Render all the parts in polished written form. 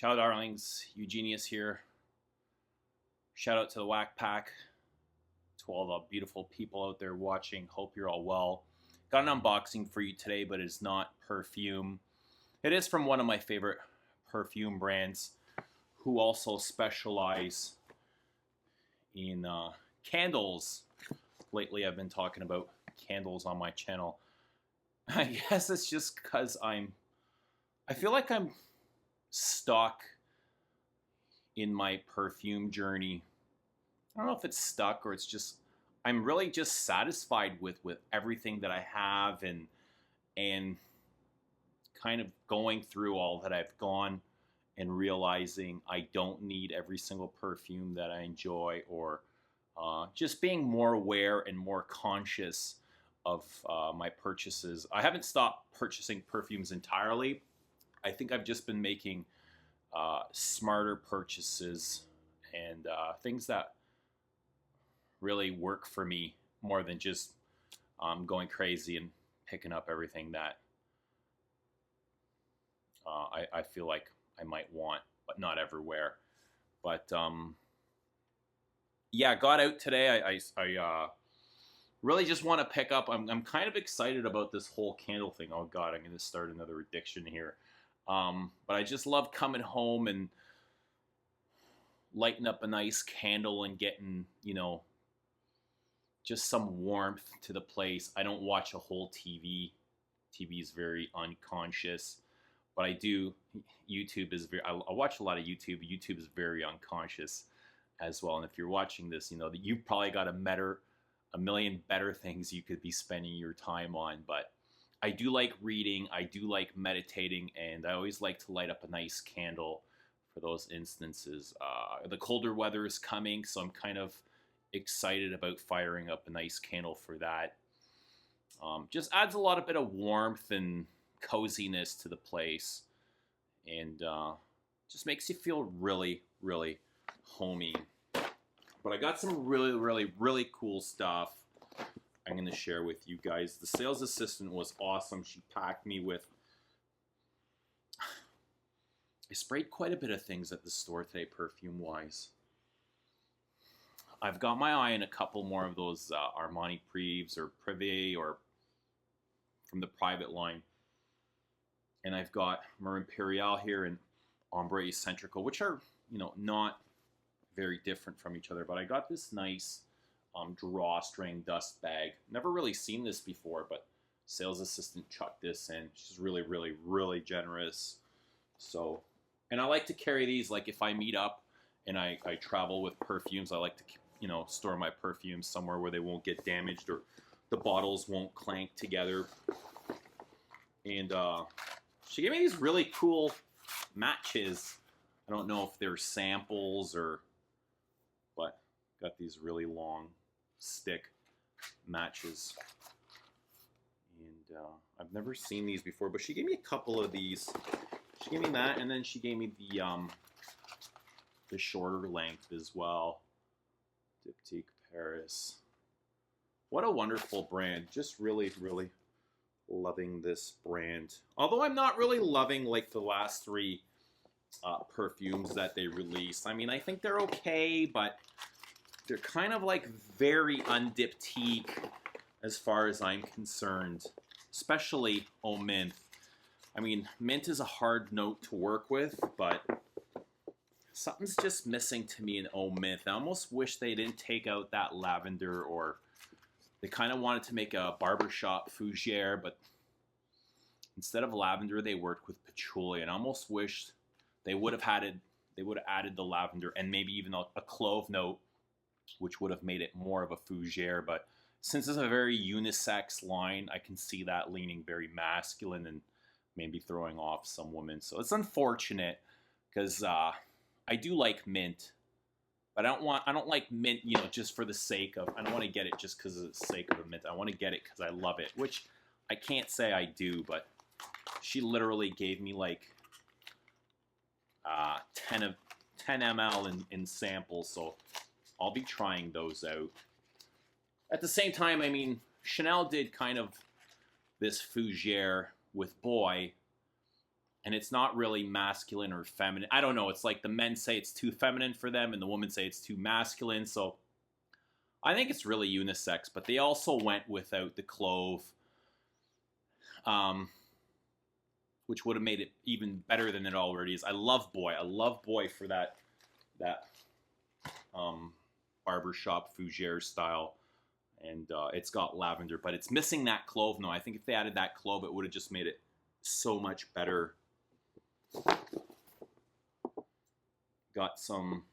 Ciao darlings, EUGENIUS here. Shout out to the WACKPACK, to all the beautiful people out there watching. Hope you're all well. Got an unboxing for you today, but it's not Perfume. It is from one of my favorite perfume brands, who also specialize in candles. Lately I've been talking about candles on my channel. I guess it's just because I feel like I'm stuck in my perfume journey. I don't know if it's stuck or it's just I'm really just satisfied with everything that I have and kind of going through all that I've gone and realizing I don't need every single perfume that I enjoy, or just being more aware and more conscious of my purchases. I haven't stopped purchasing perfumes entirely. I think I've just been making smarter purchases and things that really work for me more than just going crazy and picking up everything that I feel like I might want, but not everywhere. But yeah, got out today. I really just want to pick up. I'm kind of excited about this whole candle thing. Oh God, I'm going to start another addiction here. But I just love coming home and lighting up a nice candle and getting, you know, just some warmth to the place. I don't watch a whole TV. TV is very unconscious, but I do. YouTube is very. I watch a lot of YouTube. YouTube is very unconscious as well. And if you're watching this, you know that you've probably got a million better things you could be spending your time on. But I do like reading, I do like meditating, and I always like to light up a nice candle for those instances. The colder weather is coming, so I'm kind of excited about firing up a nice candle for that. Just adds a lot of bit of warmth and coziness to the place, and just makes you feel really, really homey. But I got some really, really, really cool stuff I'm going to share with you guys. The sales assistant was awesome. She packed me with... I sprayed quite a bit of things at the store today, perfume-wise. I've got my eye on a couple more of those Armani Prives or Privé or from the private line. And I've got Mer Imperial here and Ombre Eccentrical, which are, you know, not very different from each other. But I got this nice drawstring dust bag. Never really seen this before, but sales assistant chucked this in. She's really, really, really generous. So, and I like to carry these, like if I meet up and I travel with perfumes, I like to, you know, store my perfumes somewhere where they won't get damaged or the bottles won't clank together. And she gave me these really cool matches. I don't know if they're samples or, but got these really long stick matches, and I've never seen these before, but she gave me a couple of these. She gave me that, and then she gave me the shorter length as well. Diptyque Paris. What a wonderful brand. Just really, really loving this brand. Although I'm not really loving like the last three perfumes that they released. I mean, I think they're okay, but they're kind of like very un-Diptyque as far as I'm concerned, especially Eau Mint. I mean, mint is a hard note to work with, but something's just missing to me in Eau Mint. I almost wish they didn't take out that lavender, or they kind of wanted to make a barbershop fougere, but instead of lavender, they worked with patchouli, and I almost wished they would have added the lavender and maybe even a clove note, which would have made it more of a fougere. But since it's a very unisex line, I can see that leaning very masculine and maybe throwing off some women. So it's unfortunate, because I do like mint, but I don't like mint, you know, just for the sake of, I don't want to get it just because of the sake of a mint. I want to get it because I love it, which I can't say I do, but she literally gave me like 10 ml in samples, so I'll be trying those out. At the same time, I mean, Chanel did kind of this fougere with Boy, and it's not really masculine or feminine. I don't know. It's like the men say it's too feminine for them, and the women say it's too masculine. So I think it's really unisex. But they also went without the clove, which would have made it even better than it already is. I love Boy. I love Boy for that barbershop fougere style. And it's got lavender, but it's missing that clove. No, I think if they added that clove, it would have just made it so much better. Got some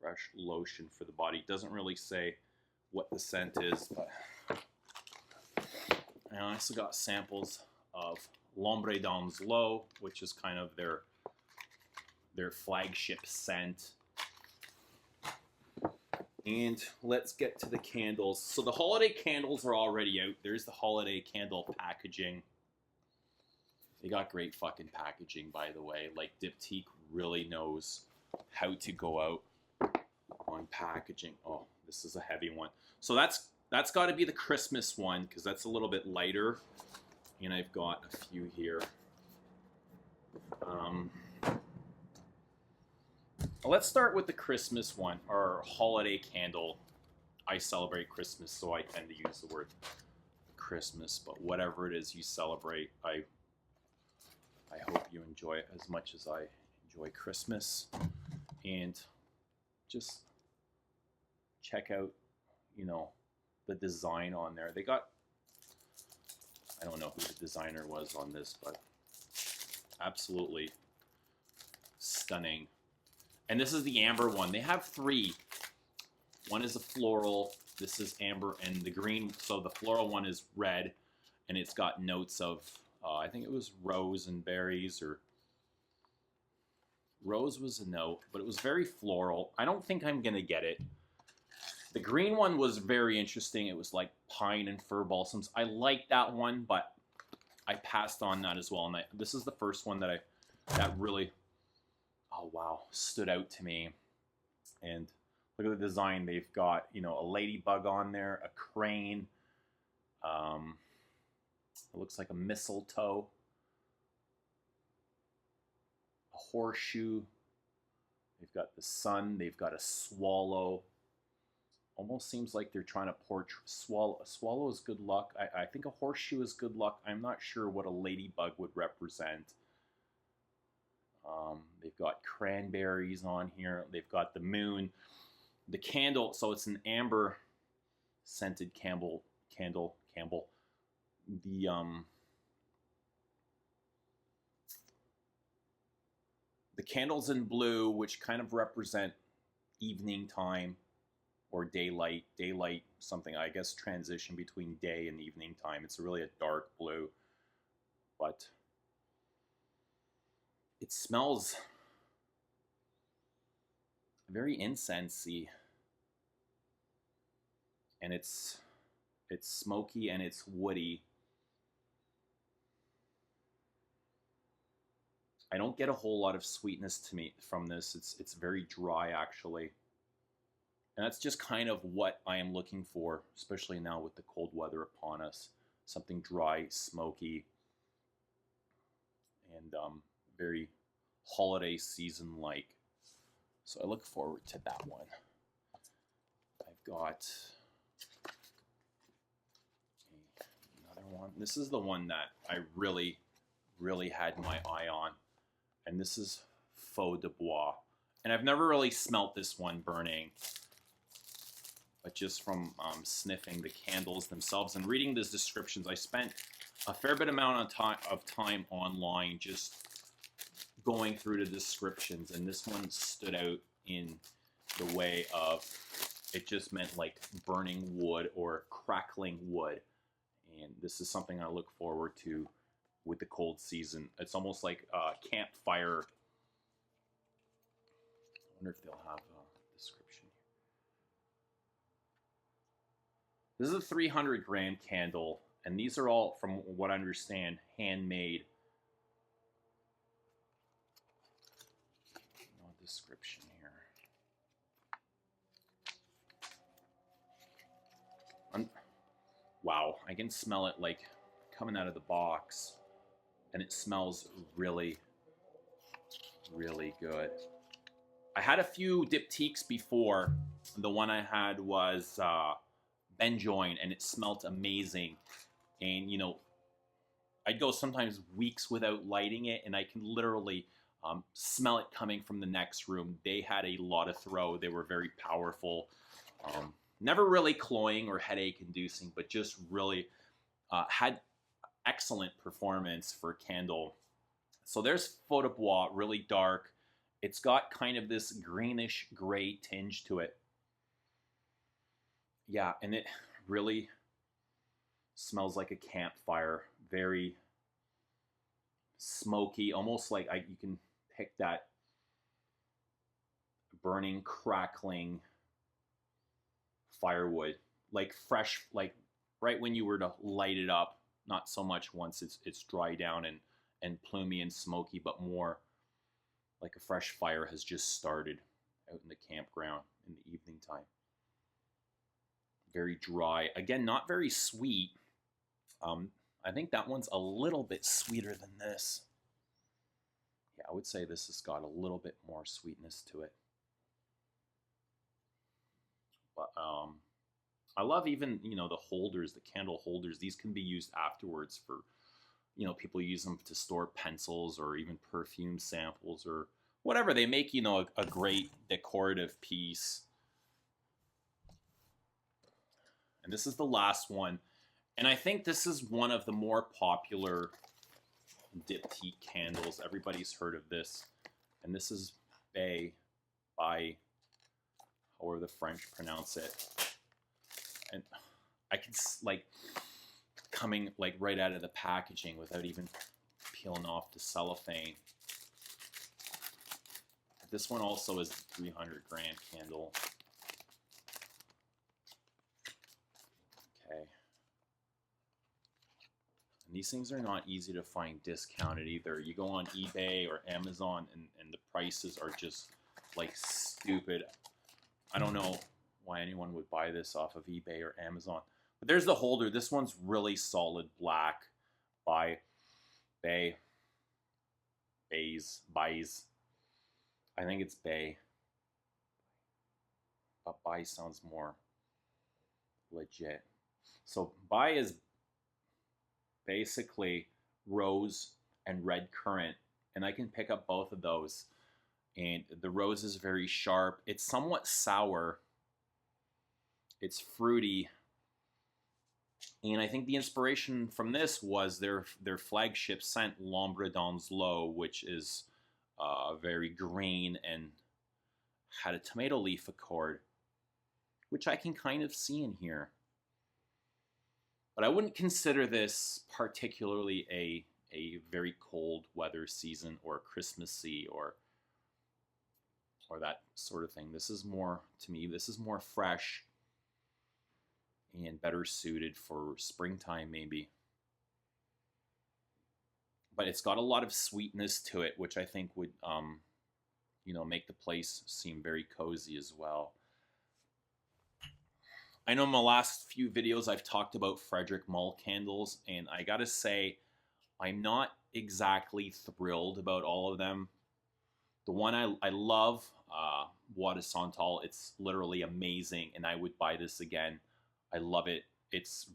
fresh lotion for the body. Doesn't really say what the scent is, but I also got samples of L'Ombre d'Amslo, which is kind of their flagship scent. And let's get to the candles. So the holiday candles are already out. There's the holiday candle packaging. They got great fucking packaging, by the way. Like, Diptyque really knows how to go out on packaging. Oh, this is a heavy one. So that's got to be the Christmas one, because that's a little bit lighter. And I've got a few here. Let's start with the Christmas one, or holiday candle. I celebrate Christmas, so I tend to use the word Christmas, but whatever it is you celebrate, I hope you enjoy it as much as I enjoy Christmas. And just check out, you know, the design on there. They got, I don't know who the designer was on this, but absolutely stunning. And this is the amber one. They have three. One is a floral. This is amber, and the green. So the floral one is red, and it's got notes of, I think it was rose and berries, or rose was a note, but it was very floral. I don't think I'm going to get it. The green one was very interesting. It was like pine and fir balsams. I liked that one, but I passed on that as well. And this is the first one that really, oh wow, stood out to me. And look at the design. They've got, you know, a ladybug on there, a crane. It looks like a mistletoe, a horseshoe. They've got the sun. They've got a swallow. Almost seems like they're trying to portray swallow. A swallow is good luck. I think a horseshoe is good luck. I'm not sure what a ladybug would represent. They've got cranberries on here. They've got the moon. The candle, so it's an amber scented candle. The candles in blue, which kind of represent evening time or daylight. Daylight, something, I guess, transition between day and evening time. It's really a dark blue, but it smells very incensey, and it's smoky and it's woody. I don't get a whole lot of sweetness to me from this. It's very dry, actually. And that's just kind of what I am looking for, especially now with the cold weather upon us. Something dry, smoky, and very holiday season-like. So I look forward to that one. I've got another one. This is the one that I really, really had my eye on. And this is Feu de Bois. And I've never really smelt this one burning, but just from sniffing the candles themselves and reading the descriptions, I spent a fair bit amount of time online just going through the descriptions, and this one stood out in the way of, it just meant like burning wood or crackling wood. And this is something I look forward to with the cold season. It's almost like a campfire. I wonder if they'll have a description here. This is a 300 gram candle, and these are all, from what I understand, handmade. No description here. Wow, I can smell it like coming out of the box, and it smells really, really good. I had a few Diptyques before. The one I had was benjoin, and it smelled amazing. And you know, I'd go sometimes weeks without lighting it, and I can literally smell it coming from the next room. They had a lot of throw. They were very powerful. Never really cloying or headache inducing, but just really had excellent performance for a candle. So there's Feu de Bois, really dark. It's got kind of this greenish gray tinge to it. Yeah, and it really smells like a campfire. Very smoky, almost like you can pick that burning, crackling firewood, like fresh, like right when you were to light it up. Not so much once it's dry down and plumy and smoky, but more like a fresh fire has just started out in the campground in the evening time. Very dry. Again, not very sweet. I think that one's a little bit sweeter than this. Yeah, I would say this has got a little bit more sweetness to it. But I love even, you know, the holders, the candle holders. These can be used afterwards for, you know, people use them to store pencils or even perfume samples or whatever. They make, you know, a great decorative piece. And this is the last one. And I think this is one of the more popular Diptyque candles. Everybody's heard of this. And this is Baies, however the French pronounce it. And I can, like, coming, like, right out of the packaging without even peeling off the cellophane. This one also is a 300 gram candle. Okay. And these things are not easy to find discounted either. You go on eBay or Amazon and the prices are just like stupid. I don't know why anyone would buy this off of eBay or Amazon. But there's the holder. This one's really solid black by Baies. I think it's Baies. But Baies sounds more legit. So Baies is basically rose and red currant, and I can pick up both of those. And the rose is very sharp. It's somewhat sour. It's fruity. And I think the inspiration from this was their flagship scent, L'Ombre dans l'eau, which is very green and had a tomato leaf accord, which I can kind of see in here. But I wouldn't consider this particularly a very cold weather season or Christmassy or that sort of thing. This is more, to me, this is more fresh and better suited for springtime maybe. But it's got a lot of sweetness to it, which I think would, you know, make the place seem very cozy as well. I know in my last few videos I've talked about Frederick Mull candles, and I gotta say, I'm not exactly thrilled about all of them. The one I love, Bois de Santal, it's literally amazing, and I would buy this again. I love it. It's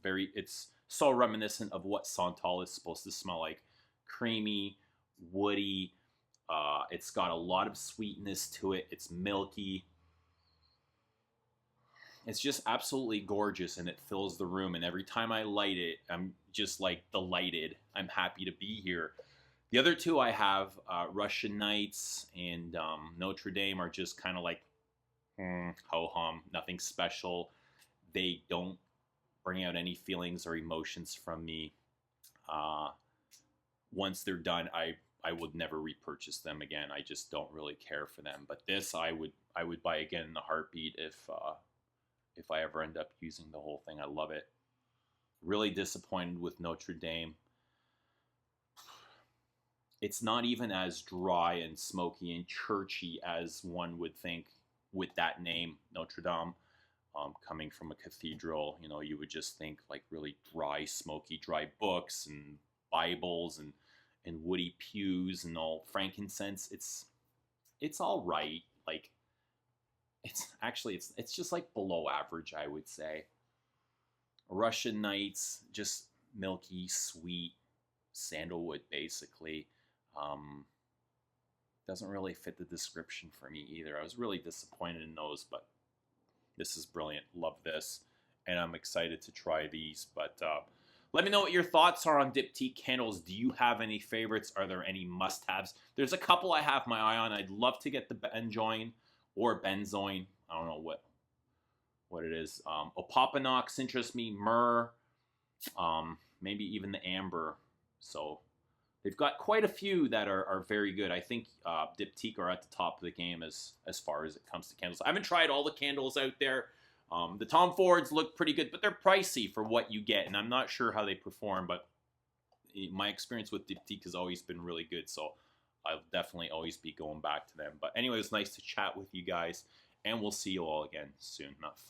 so reminiscent of what Santal is supposed to smell like. Creamy, woody, it's got a lot of sweetness to it. It's milky. It's just absolutely gorgeous, and it fills the room, and every time I light it, I'm just like delighted. I'm happy to be here. The other two I have, Russian Nights and Notre Dame, are just kind of like ho-hum, nothing special. They don't bring out any feelings or emotions from me. Once they're done, I would never repurchase them again. I just don't really care for them. But this I would buy again in a heartbeat if I ever end up using the whole thing. I love it. Really disappointed with Notre Dame. It's not even as dry and smoky and churchy as one would think with that name, Notre Dame. Coming from a cathedral, you know, you would just think like really dry, smoky, dry books and Bibles and woody pews and all frankincense. It's all right. Like it's just like below average, I would say. Russian Nights, just milky, sweet sandalwood, basically. Doesn't really fit the description for me either. I was really disappointed in those, but this is brilliant. Love this, and I'm excited to try these. But let me know what your thoughts are on Diptyque candles. Do you have any favorites? Are there any must-haves? There's a couple I have my eye on. I'd love to get the benjoin or benzoin. I don't know what it is. Opopanox interests me. Myrrh, maybe even the amber. So they've got quite a few that are very good. I think Diptyque are at the top of the game as far as it comes to candles. I haven't tried all the candles out there. The Tom Fords look pretty good, but they're pricey for what you get, and I'm not sure how they perform, but my experience with Diptyque has always been really good, so I'll definitely always be going back to them. But anyway, it was nice to chat with you guys, and we'll see you all again soon enough.